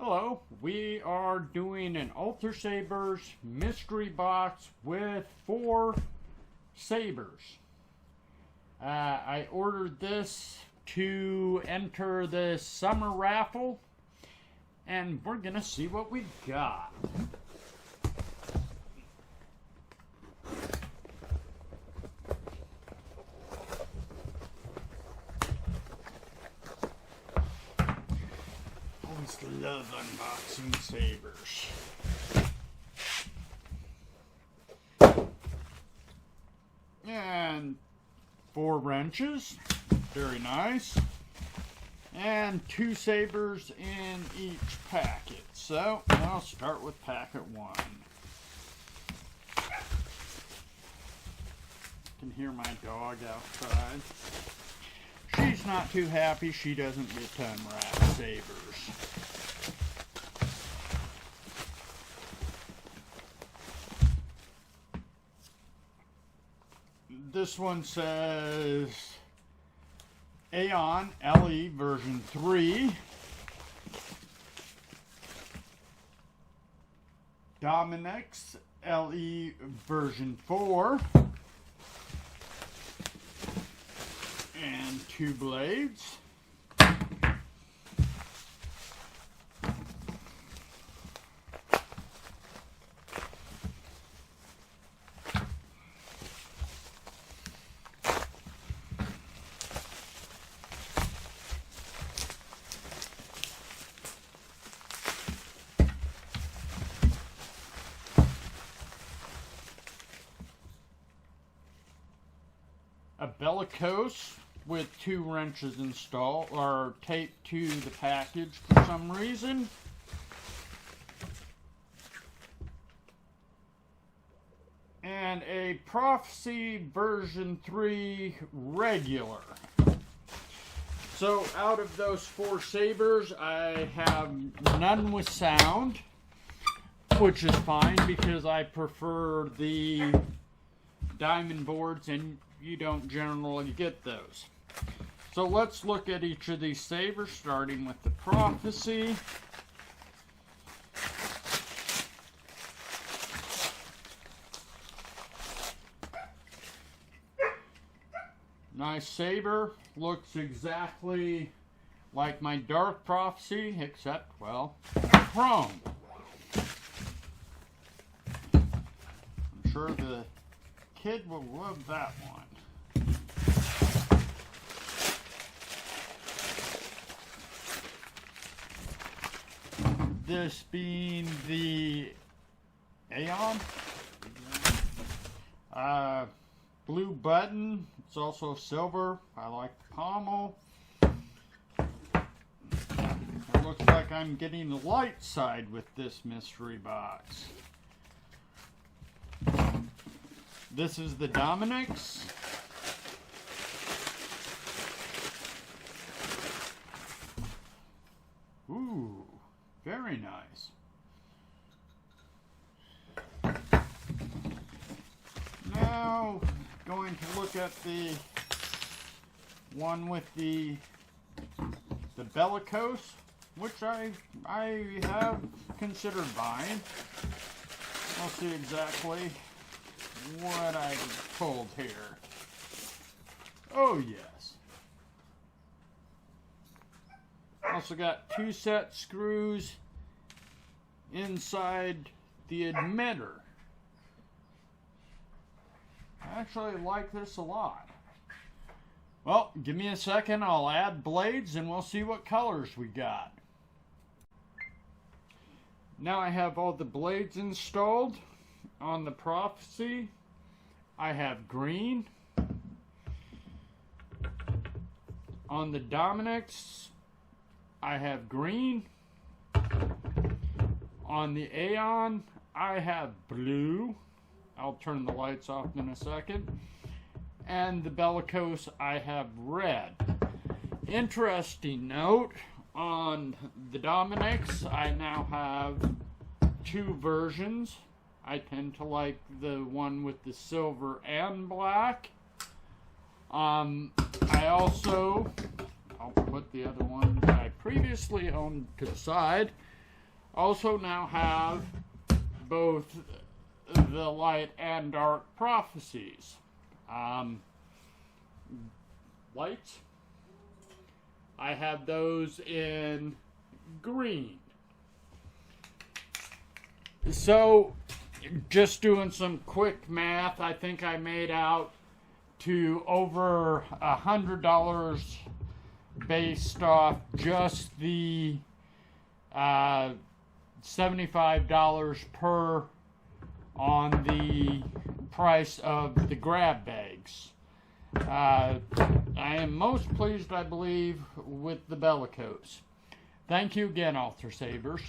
Hello, we are doing an UltraSabers mystery box with 4 sabers. I ordered this to enter the summer raffle, and we're gonna see what we got. Love unboxing sabers. And 4 wrenches, very nice. And 2 sabers in each packet. So I'll start with packet 1. You can hear my dog outside. She's not too happy she doesn't get to unwrap sabers. This one says Aeon LE version 3, Dominex LE version 4, and 2 blades. A bellicose with 2 wrenches installed or taped to the package for some reason. And a Prophecy version 3 regular. So out of those 4 sabers, I have none with sound, which is fine because I prefer the diamond boards and you don't generally get those. So let's look at each of these sabers, starting with the Prophecy. Nice saber, looks exactly like my Dark Prophecy, except, well, chrome. I'm sure the kid will love that one. This being the Aeon blue button. It's also silver. I like the pommel. It looks like I'm getting the light side with this mystery box. This is the Dominex. Ooh, very nice. Now, going to look at the one with the bellicose, which I have considered buying. I'll see exactly what I pulled here. Oh yes. Also got 2 set screws inside the emitter. I actually like this a lot. Well, give me a second, I'll add blades and we'll see what colors we got. Now I have all the blades installed. On the Prophecy, I have green. On the Dominex, I have green. On the Aeon, I have blue. I'll turn the lights off in a second. And the bellicose, I have red. Interesting note, on the Dominex, I now have 2 versions. I tend to like the one with the silver and black. I also, I'll put the other one that I previously owned to the side. Also now have both the light and dark prophecies. Lights, I have those in green. So, just doing some quick math, I think I made out to over $100 based off just the $75 per on the price of the grab bags. I am most pleased, I believe, with the Bellicose. Thank you again, UltraSabers.